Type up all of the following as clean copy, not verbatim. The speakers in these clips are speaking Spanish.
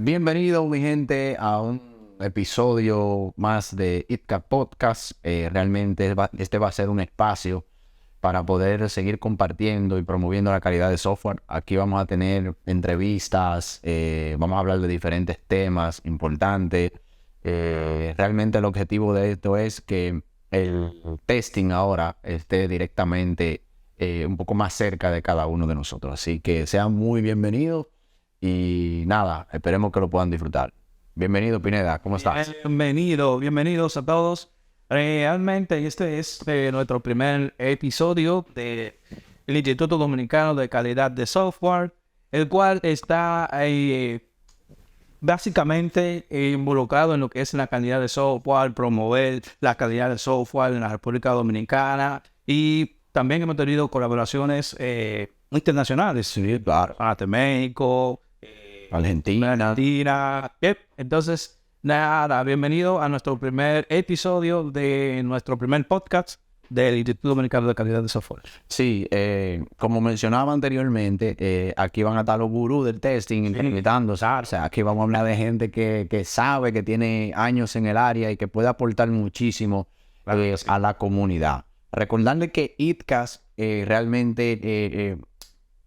Bienvenido, mi gente, a un episodio más de ITCA Podcast. Realmente este va a ser un espacio para poder seguir compartiendo y promoviendo la calidad de software. Aquí vamos a tener entrevistas, vamos a hablar de diferentes temas importantes. Realmente el objetivo de esto es que el testing ahora esté directamente un poco más cerca de cada uno de nosotros. Así que sean muy bienvenidos. Y nada, esperemos que lo puedan disfrutar. Bienvenido, Pineda, ¿cómo estás? Bienvenidos a todos. Realmente este es nuestro primer episodio del Instituto Dominicano de Calidad de Software, el cual está básicamente involucrado en lo que es la calidad de software, promover la calidad de software en la República Dominicana, y también hemos tenido colaboraciones internacionales, Sí, claro. de México, Argentina. Yep. Entonces, nada, bienvenido a nuestro primer episodio de nuestro primer podcast del Instituto Dominicano de Calidad de Software. Sí, como mencionaba anteriormente, aquí van a estar los gurús del testing invitándose. O sea, aquí vamos a hablar de gente que sabe, que tiene años en el área y que puede aportar muchísimo a la comunidad. Recordarle que ITCAS realmente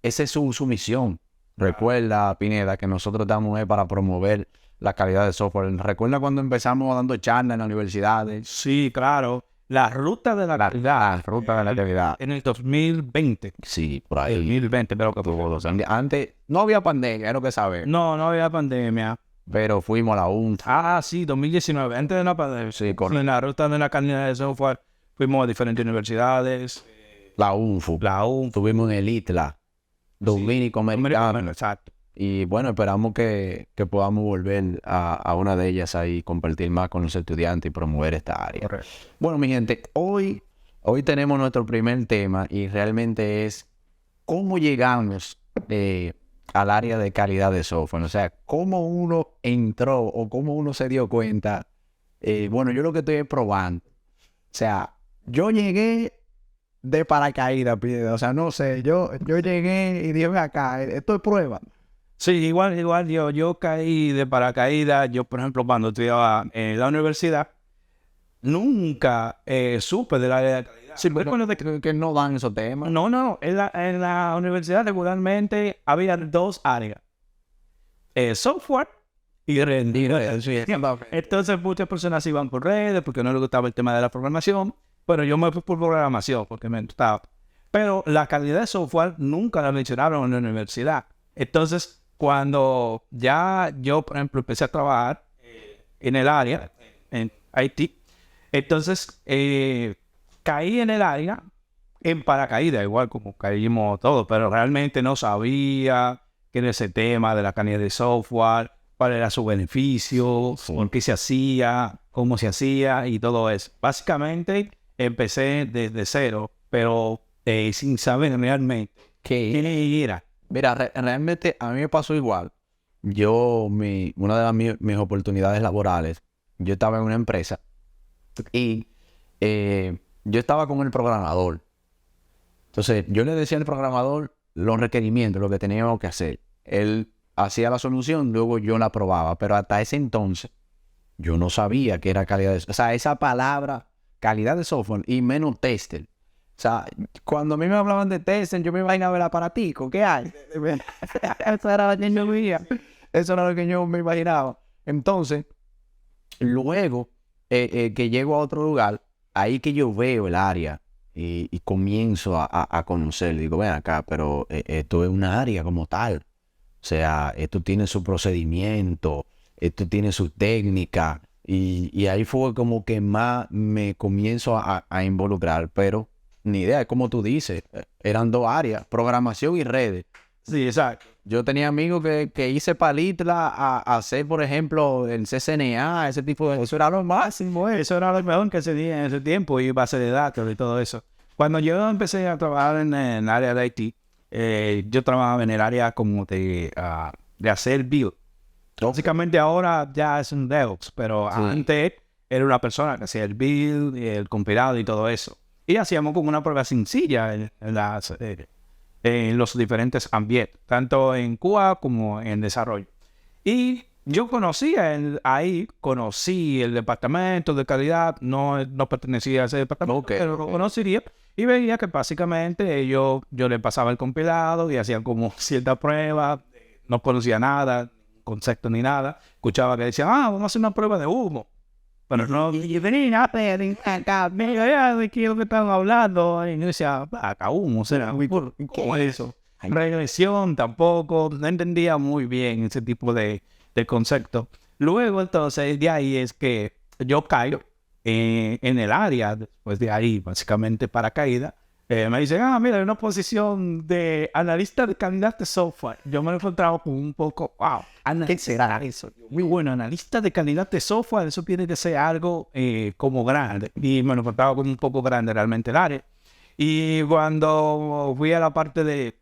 esa es su misión. Recuerda, Pineda, que nosotros estamos para promover la calidad de software. Recuerda cuando empezamos dando charlas en las universidades. Sí, claro. La ruta de la calidad. La ruta de la calidad. En el 2020. Sí, por ahí. 2020, pero que Tuvo 2 años. Antes no había pandemia, es lo que sabes. no había pandemia. Pero fuimos a la UNTA. Sí, 2019, antes de la pandemia. Sí, correcto. En la ruta de la calidad de software fuimos a diferentes universidades. La UNFU. Estuvimos en el ITLA. Dominico Americano. Exacto. Y bueno, esperamos que podamos volver a una de ellas ahí, compartir más con los estudiantes y promover esta área. Correcto. Bueno, mi gente, hoy tenemos nuestro primer tema y realmente es cómo llegamos al área de calidad de software. O sea, cómo uno entró o cómo uno se dio cuenta. Bueno, yo lo que estoy probando. O sea, yo llegué de paracaídas, Pineda. O sea, no sé, yo llegué y dije, acá, esto es prueba. Sí, igual yo caí de paracaídas. Yo, por ejemplo, cuando estudiaba en la universidad, nunca supe del área de calidad. Sí, pero que no dan esos temas. No, en la universidad regularmente había dos áreas: software y rendido. Entonces muchas personas iban por redes porque no les gustaba el tema de la programación, pero yo me fui por programación porque me gustaba. Pero la calidad de software nunca la mencionaron en la universidad. Entonces, cuando ya yo, por ejemplo, empecé a trabajar en el área, en IT, entonces caí en el área en paracaídas, igual como caímos todos, pero realmente no sabía qué era ese tema de la calidad de software, cuál era su beneficio, por qué se hacía, cómo se hacía y todo eso. Básicamente empecé desde cero, pero sin saber realmente qué era. Mira, realmente a mí me pasó igual. Una de mis oportunidades laborales, yo estaba en una empresa y yo estaba con el programador. Entonces, yo le decía al programador los requerimientos, lo que teníamos que hacer. Él hacía la solución, luego yo la probaba. Pero hasta ese entonces, yo no sabía qué era calidad de software. O sea, esa palabra, calidad de software y menos tester. O sea, cuando a mí me hablaban de tester, yo me imaginaba el aparatico. ¿Qué hay? Eso era lo que yo veía. Eso era lo que yo me imaginaba. Entonces, luego que llego a otro lugar, ahí que yo veo el área y comienzo a conocer. Digo, ven acá, pero esto es una área como tal. O sea, esto tiene su procedimiento, esto tiene su técnica. Y ahí fue como que más me comienzo a involucrar, pero ni idea, es como tú dices, eran dos áreas, programación y redes. Sí, exacto. Yo tenía amigos que hice palitla a hacer, por ejemplo, el CCNA, ese tipo de... Eso era lo máximo, Eso era lo mejor que se día en ese tiempo, y base de datos y todo eso. Cuando yo empecé a trabajar en el área de IT, yo trabajaba en el área como de hacer build. Básicamente ahora ya es un DevOps, pero antes era una persona que hacía el build, el compilado y todo eso. Y hacíamos como una prueba sencilla en los diferentes ambientes, tanto en QA como en desarrollo. Y yo conocí el departamento de calidad, no pertenecía a ese departamento, pero lo conocería y veía que básicamente yo le pasaba el compilado y hacían como cierta prueba, no conocía nada, concepto ni nada, escuchaba que decían, vamos a hacer una prueba de humo. Pero no, y venía a ver, de qué es lo que estaban hablando, y yo decía, acá humo, será, ¿cómo es eso? Regresión tampoco, no entendía muy bien ese tipo de concepto. Luego, entonces, de ahí es que yo caigo en el área, después de ahí, básicamente paracaídas. Me dicen, mira, hay una posición de analista de calidad de software. Yo me lo he encontrado con un poco, wow, ¿qué será eso? Muy bueno, analista de calidad de software, eso tiene que ser algo como grande. Y me lo he encontrado con un poco grande realmente el área. Y cuando fui a la parte de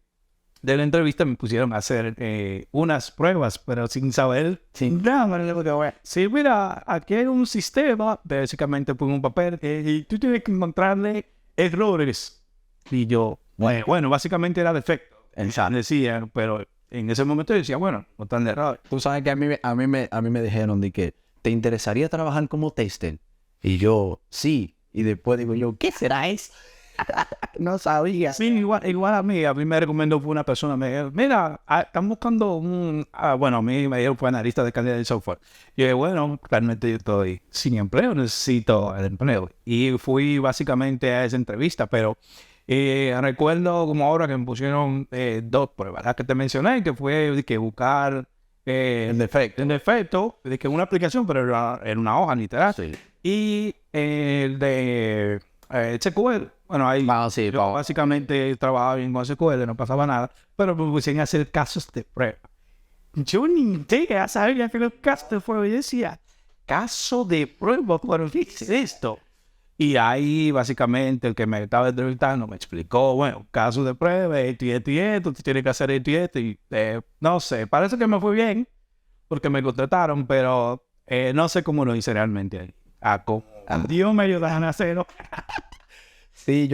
la entrevista me pusieron a hacer unas pruebas, pero sin saber nada. Sí, mira, aquí hay un sistema, básicamente pongo un papel, y tú tienes que encontrarle errores. Y yo, bueno, básicamente era defecto. Decía, pero en ese momento yo decía, bueno, no tan de error. Tú sabes que a mí me dijeron de que ¿te interesaría trabajar como tester? Y yo, sí. Y después digo yo, ¿qué será eso? No sabía. Sí, igual a mí me recomendó fue una persona, me dijo, mira, están buscando bueno, a mí me dijeron fue analista de calidad de software. Y yo dije, bueno, realmente yo estoy sin empleo, necesito el empleo. Y fui básicamente a esa entrevista, pero recuerdo como ahora que me pusieron 2 pruebas. La que te mencioné, que fue de que buscar el defecto, de que una aplicación, pero era una hoja literal. Sí. Y el de SQL. Bueno, ahí yo básicamente trabajaba bien con SQL, no pasaba nada, pero me pusieron a hacer casos de prueba. Yo ni idea sabía que los casos de prueba. Yo decía, caso de prueba, ¿pero qué es esto? Y ahí básicamente el que me estaba entrevistando me explicó, bueno, caso de prueba, esto y esto y esto, tú tienes que hacer esto y esto, y no sé, parece que me fue bien, porque me contrataron, pero no sé cómo lo hice realmente ahí. Dios me ayudaron a hacerlo. Sí,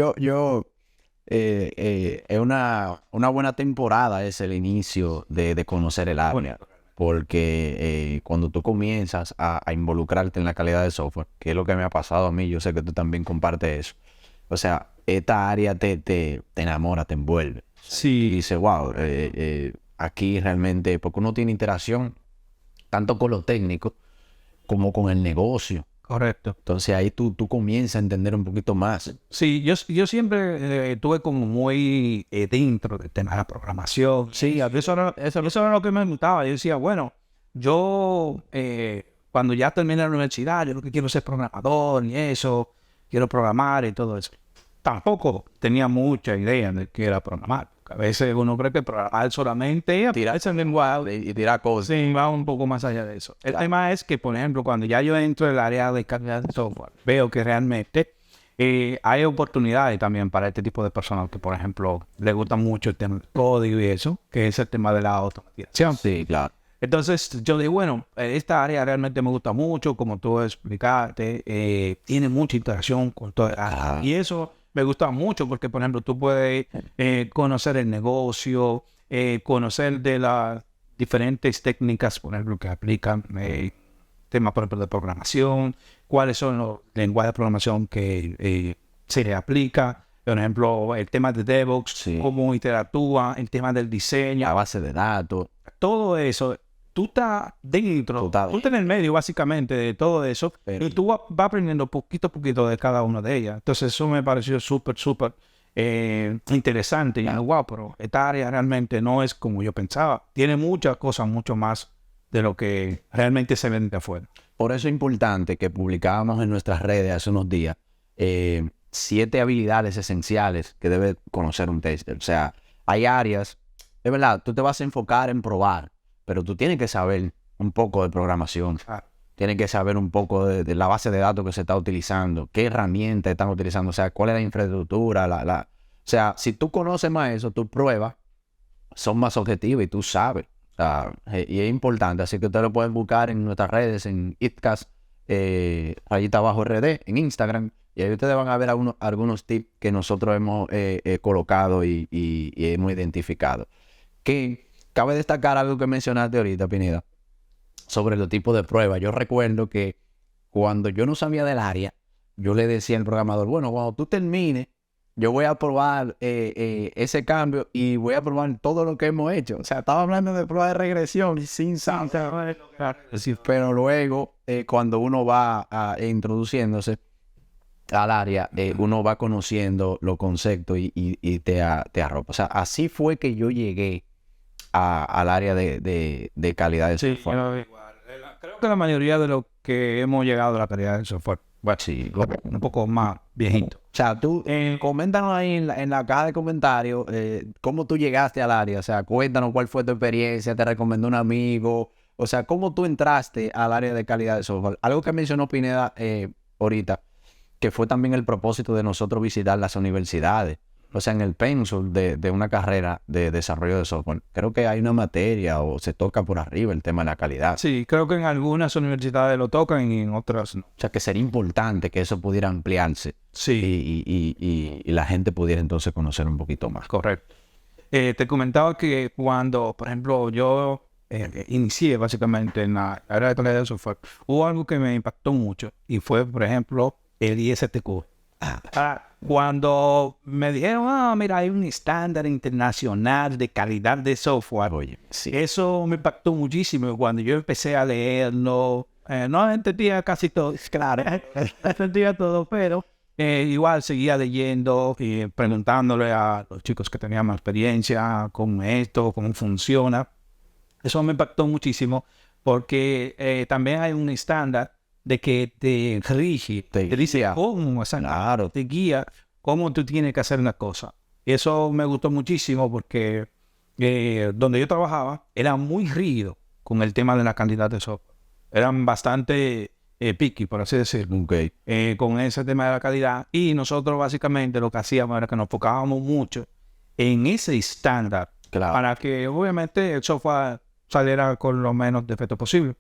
es una buena temporada es el inicio de conocer el área. Porque cuando tú comienzas a involucrarte en la calidad de software, que es lo que me ha pasado a mí, yo sé que tú también compartes eso. O sea, esta área te enamora, te envuelve. Sí. Y dices, wow, aquí realmente, porque uno tiene interacción tanto con lo técnico como con el negocio. Correcto. Entonces ahí tú comienzas a entender un poquito más. Sí, yo siempre estuve como muy dentro del tema de la programación. Sí, eso era lo que me gustaba. Yo decía, bueno, yo cuando ya terminé la universidad, yo lo que quiero es ser programador y eso, quiero programar y todo eso. Tampoco tenía mucha idea de qué era programar. A veces uno cree que programar solamente es tirarse en lenguaje Y tirar cosas. Sí, va un poco más allá de eso. El tema es que, por ejemplo, cuando ya yo entro en el área de calidad de software, veo que realmente hay oportunidades también para este tipo de personas que, por ejemplo, les gusta mucho el tema del código y eso, que es el tema de la automatización. Sí, claro. Entonces, yo digo, bueno, esta área realmente me gusta mucho, como tú explicaste, tiene mucha interacción con todo. Y eso me gusta mucho porque, por ejemplo, tú puedes conocer el negocio, conocer de las diferentes técnicas, por ejemplo, que aplican temas, por ejemplo, de programación, cuáles son los lenguajes de programación que se le aplica. Por ejemplo, el tema de DevOps, cómo interactúa, el tema del diseño. La base de datos. Todo eso. Tú estás dentro, tú estás en el medio básicamente de todo eso, y tú vas aprendiendo poquito a poquito de cada una de ellas. Entonces eso me pareció súper interesante. Y wow, pero esta área realmente no es como yo pensaba. Tiene muchas cosas, mucho más de lo que realmente se vende afuera. Por eso es importante que publicábamos en nuestras redes hace unos días 7 habilidades esenciales que debe conocer un tester. O sea, hay áreas, es verdad, tú te vas a enfocar en probar, pero tú tienes que saber un poco de programación. Tienes que saber un poco de la base de datos que se está utilizando, qué herramientas están utilizando, o sea, cuál es la infraestructura. O sea, si tú conoces más eso, tus pruebas son más objetivas y tú sabes. O sea, y es importante. Así que ustedes lo pueden buscar en nuestras redes, en itcast, _RD, en Instagram. Y ahí ustedes van a ver algunos tips que nosotros hemos colocado y hemos identificado. Que cabe destacar algo que mencionaste ahorita, Pineda, sobre los tipos de pruebas. Yo recuerdo que cuando yo no sabía del área, yo le decía al programador, bueno, cuando tú termines, yo voy a probar ese cambio y voy a probar todo lo que hemos hecho. O sea, estaba hablando de prueba de regresión sin saber. Pero luego, cuando uno va introduciéndose al área, uno va conociendo los conceptos y te arropa. O sea, así fue que yo llegué al área de calidad de software. Creo que la mayoría de los que hemos llegado a la calidad del software, bueno, sí, un poco más viejito. O sea, tú, coméntanos ahí en la caja de comentarios cómo tú llegaste al área. O sea, cuéntanos cuál fue tu experiencia, te recomendó un amigo. O sea, cómo tú entraste al área de calidad de software. Algo que mencionó Pineda ahorita, que fue también el propósito de nosotros visitar las universidades. O sea, en el pensum de una carrera de desarrollo de software, creo que hay una materia o se toca por arriba el tema de la calidad. Sí, creo que en algunas universidades lo tocan y en otras no. O sea, que sería importante que eso pudiera ampliarse. Sí. Y la gente pudiera entonces conocer un poquito más. Correcto. Te comentaba que cuando, por ejemplo, yo inicié básicamente en la área de calidad de software, hubo algo que me impactó mucho y fue, por ejemplo, el ISTQ. Cuando me dijeron, mira, hay un estándar internacional de calidad de software. Oye, sí. Eso me impactó muchísimo. Cuando yo empecé a leerlo, no entendía casi todo, claro, entendía todo, pero igual seguía leyendo y preguntándole a los chicos que tenían más experiencia con esto, cómo funciona. Eso me impactó muchísimo porque también hay un estándar de que te rige, te dice cómo, o sea, claro, te guía cómo tú tienes que hacer una cosa. Y eso me gustó muchísimo porque donde yo trabajaba era muy rígido con el tema de la calidad de software. Eran bastante picky, por así decirlo, con ese tema de la calidad. Y nosotros básicamente lo que hacíamos era que nos enfocábamos mucho en ese estándar para que obviamente el software saliera con lo menos defectos posible.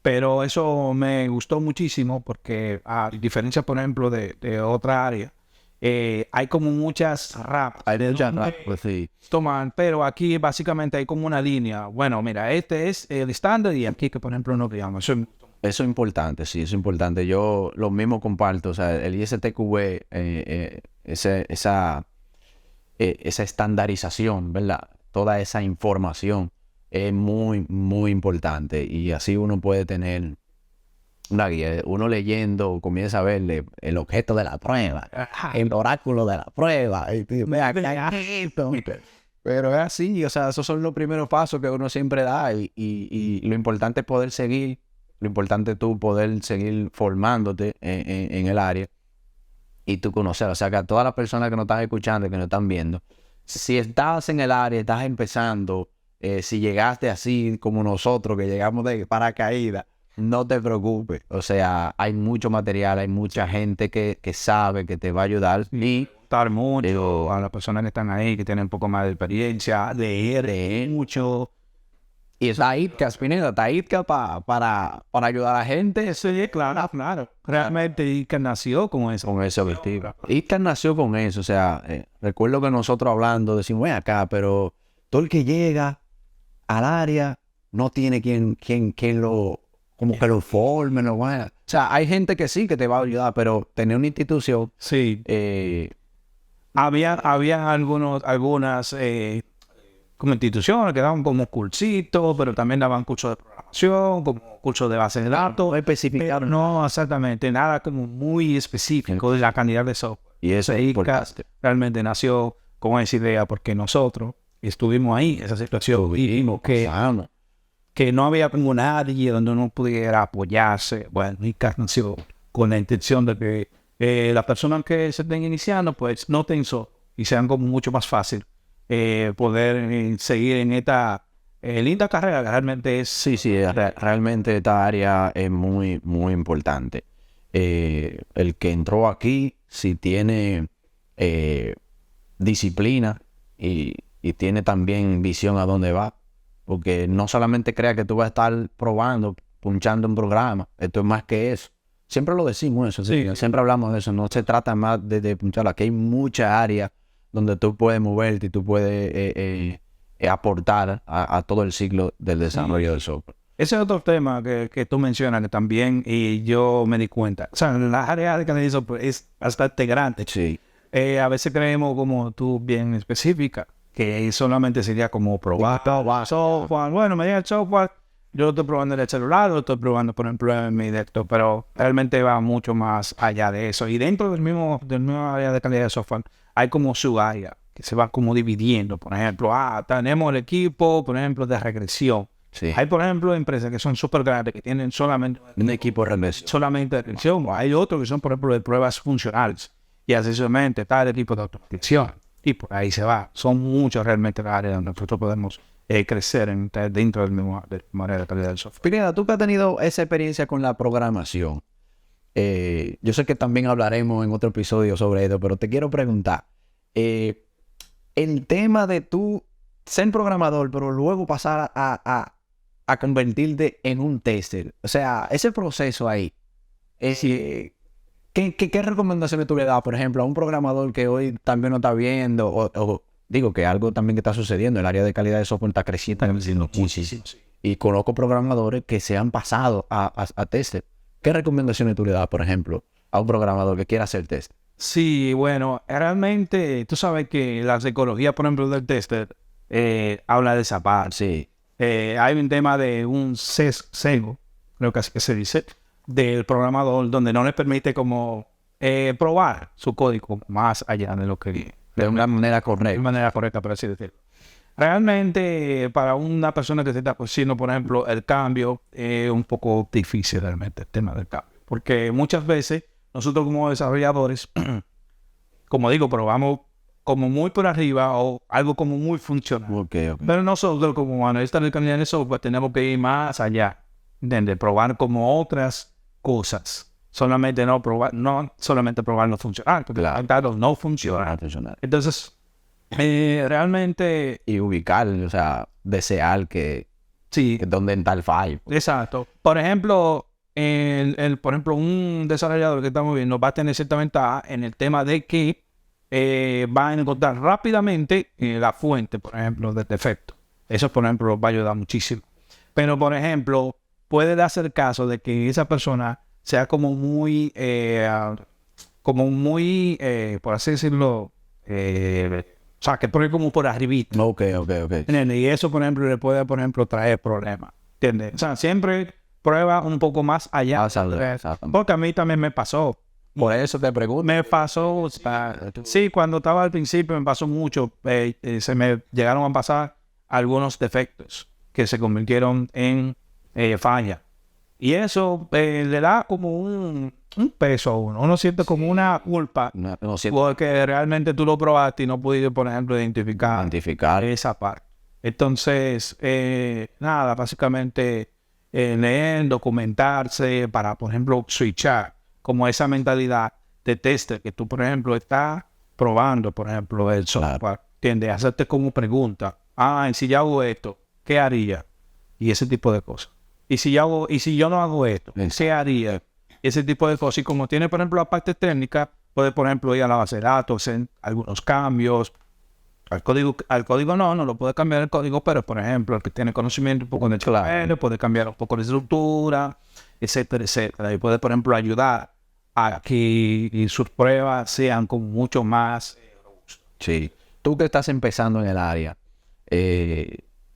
Pero eso me gustó muchísimo porque, a diferencia, por ejemplo, de otra área, hay como muchas ramas. Hay muchas ramas, pues sí. Toman, pero aquí básicamente hay como una línea. Bueno, mira, este es el estándar y aquí que, por ejemplo, no digamos. Eso es importante, sí, eso es importante. Yo lo mismo comparto. O sea, el ISTQB, esa estandarización, ¿verdad? Toda esa información es muy, muy importante y así uno puede tener una guía. Uno leyendo comienza a verle el objeto de la prueba, el oráculo de la prueba. Pero es así, o sea, esos son los primeros pasos que uno siempre da y lo importante es poder seguir, lo importante es tú poder seguir formándote en el área y tú conocer. O sea, que a todas las personas que nos están escuchando, que nos están viendo, si estás en el área, estás empezando, si llegaste así como nosotros, que llegamos de paracaídas, no te preocupes. O sea, hay mucho material, hay mucha gente que sabe, que te va a ayudar. Y estar mucho a las personas que están ahí, que tienen un poco más de experiencia, leer mucho. Y está ITCA, Pineda, está ITCA para ayudar a la gente. Sí, claro. Realmente ITCA nació con eso. Con ese objetivo. ITCA nació con eso. O sea, recuerdo que nosotros hablando, decimos, ven acá, pero todo el que llega al área no tiene quien lo, como que lo forme, lo vaya. O sea, hay gente que sí que te va a ayudar, pero tener una institución. Sí. Habían algunas como instituciones que daban como cursitos, pero también daban cursos de programación, como cursos de base de datos. No especificaron. No, exactamente, nada como muy específico de la calidad de software. Y eso es importante. Realmente nació con esa idea porque nosotros estuvimos ahí, esa situación, vimos que no había como nadie donde uno pudiera apoyarse. Bueno, ICAS nació con la intención de que las personas que se estén iniciando, pues no estén solos y sean como mucho más fácil poder seguir en esta linda carrera que realmente es. Sí, realmente esta área es muy, muy importante. El que entró aquí, si tiene disciplina y tiene también visión a dónde va, porque no solamente crea que tú vas a estar probando, punchando un programa, esto es más que eso. Siempre lo decimos eso, sí. Siempre hablamos de eso, no se trata más de punchar, aquí hay muchas áreas donde tú puedes moverte y tú puedes aportar a todo el ciclo del desarrollo del software. Ese es otro tema que tú mencionas que también y yo me di cuenta. O sea, la área de calidad de software es bastante grande. Sí. A veces creemos, como tú bien específica, que solamente sería como probar software. Bueno, me llega el software, yo lo estoy probando en el celular, lo estoy probando, por ejemplo, en mi desktop, pero realmente va mucho más allá de eso. Y dentro del mismo área de calidad de software, hay como su área, que se va como dividiendo. Por ejemplo, tenemos el equipo, por ejemplo, de regresión. Sí. Hay, por ejemplo, empresas que son súper grandes, que tienen solamente Un equipo de regresión. solamente de regresión. Hay otros que son, por ejemplo, de pruebas funcionales. Y así está el equipo de automatización. Y por ahí se va. Son muchas realmente las áreas donde nosotros podemos crecer dentro del mismo área de calidad del software. Pineda, tú que has tenido esa experiencia con la programación, yo sé que también hablaremos en otro episodio sobre esto, pero te quiero preguntar, el tema de tú ser programador, pero luego pasar a convertirte en un tester, o sea, ese proceso ahí, ¿qué recomendaciones tú le das, por ejemplo, a un programador que hoy también no está viendo, o digo que algo también que está sucediendo, el área de calidad de software está creciendo muchísimo. Y conozco programadores que se han pasado a tester. ¿Qué recomendaciones tú le das, por ejemplo, a un programador que quiera hacer test? Sí, bueno, realmente tú sabes que la psicología, por ejemplo, del tester habla de esa parte. Sí. Hay un tema de un sesgo, creo que así que se dice, del programador, donde no le permite como probar su código más allá de lo que... De una manera correcta. De manera correcta, por así decirlo. Realmente, para una persona que se está haciendo, por ejemplo, el cambio, es un poco difícil realmente el tema del cambio. Porque muchas veces nosotros como desarrolladores, como digo, probamos como muy por arriba o algo como muy funcional. Okay. Pero nosotros como analistas de calidad de software tenemos que ir más allá, ¿entiendes? Probar como otras cosas. No solamente probar no funcionar, porque claro, no funciona. Entonces, realmente... Y ubicar, o sea, desear que donde está el fallo. Exacto. Por ejemplo, por ejemplo, un desarrollador que estamos viendo va a tener cierta ventaja en el tema de que va a encontrar rápidamente la fuente, por ejemplo, del defecto. Eso, por ejemplo, va a ayudar muchísimo. Pero, por ejemplo, puede darse el caso de que esa persona sea como muy, por así decirlo, o sea, que pone como por arribita. Ok. ¿Entiendes? Y eso, por ejemplo, le puede, por ejemplo, traer problemas. ¿Entiendes? O sea, siempre prueba un poco más allá. Porque a mí también me pasó. Por eso te pregunto. Me pasó, sí, cuando estaba al principio me pasó mucho. Se me llegaron a pasar algunos defectos que se convirtieron en falla. Y eso le da como un peso a uno. Uno siente como una culpa. Porque realmente tú lo probaste y no pudiste, por ejemplo, identificar esa parte. Entonces, nada, básicamente leer, documentarse para, por ejemplo, switchar como esa mentalidad de tester que tú, por ejemplo, estás probando, por ejemplo, el software. ¿Entiendes? Hacerte como pregunta. Y si yo hago esto, ¿qué haría? Y ese tipo de cosas. Y si yo no hago esto, ¿qué haría? Ese tipo de cosas. Y como tiene, por ejemplo, la parte técnica, puede, por ejemplo, ir a la base de datos, hacer algunos cambios. Al código no lo puede cambiar el código, pero, por ejemplo, el que tiene conocimiento un poco de HTML, puede cambiar un poco de estructura, etcétera, etcétera. Y puede, por ejemplo, ayudar a que sus pruebas sean como mucho más robustas. Sí. Tú que estás empezando en el área,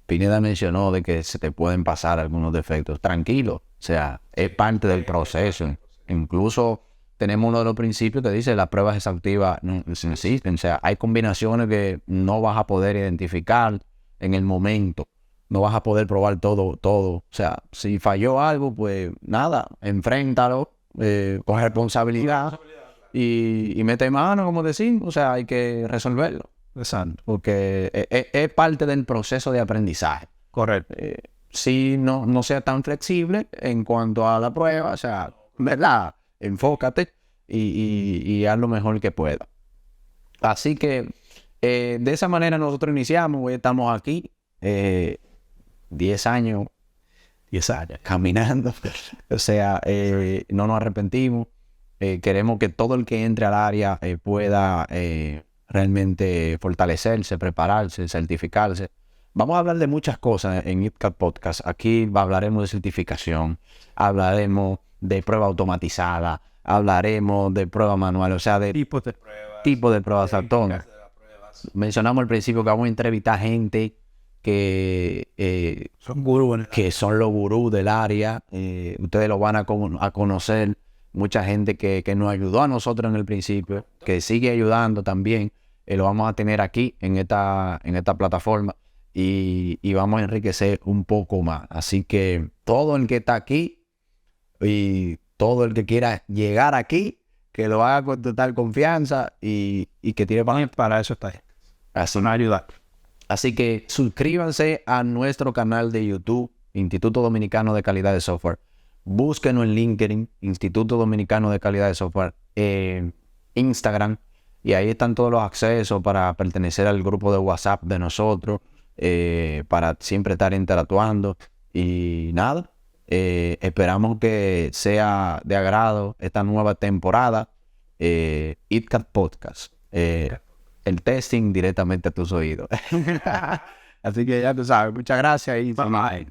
Pineda mencionó de que se te pueden pasar algunos defectos. Tranquilo, o sea, es parte del proceso. Incluso tenemos uno de los principios que dice las pruebas exhaustivas no existen. O sea, hay combinaciones que no vas a poder identificar en el momento. No vas a poder probar todo. O sea, si falló algo, pues nada, enfréntalo, con responsabilidad y mete mano, como decimos. O sea, hay que resolverlo. Exacto. Porque es parte del proceso de aprendizaje. Correcto. Si no sea tan flexible en cuanto a la prueba, o sea, ¿verdad? Enfócate y haz lo mejor que pueda. Así que de esa manera nosotros iniciamos. Hoy estamos aquí 10 años caminando. O sea, no nos arrepentimos. Queremos que todo el que entre al área pueda realmente fortalecerse, prepararse, certificarse. Vamos a hablar de muchas cosas en ITCAD Podcast. Aquí hablaremos de certificación, hablaremos de prueba automatizada, hablaremos de prueba manual, o sea, de Tipos de pruebas a tono. Mencionamos al principio que vamos a entrevistar gente que son gurús. que son los gurús del área. Ustedes lo van a conocer. Mucha gente que nos ayudó a nosotros en el principio, que sigue ayudando también. Lo vamos a tener aquí en esta plataforma y vamos a enriquecer un poco más. Así que todo el que está aquí y todo el que quiera llegar aquí, que lo haga con total confianza y que tire Para eso está ahí. así. Para ayudar. Así que suscríbanse a nuestro canal de YouTube, Instituto Dominicano de Calidad de Software. Búsquenos en LinkedIn, Instituto Dominicano de Calidad de Software, Instagram, y ahí están todos los accesos para pertenecer al grupo de WhatsApp de nosotros, para siempre estar interactuando. Y nada, esperamos que sea de agrado esta nueva temporada, ITCAD Podcast. El testing directamente a tus oídos. Así que ya tú sabes, muchas gracias y Bye.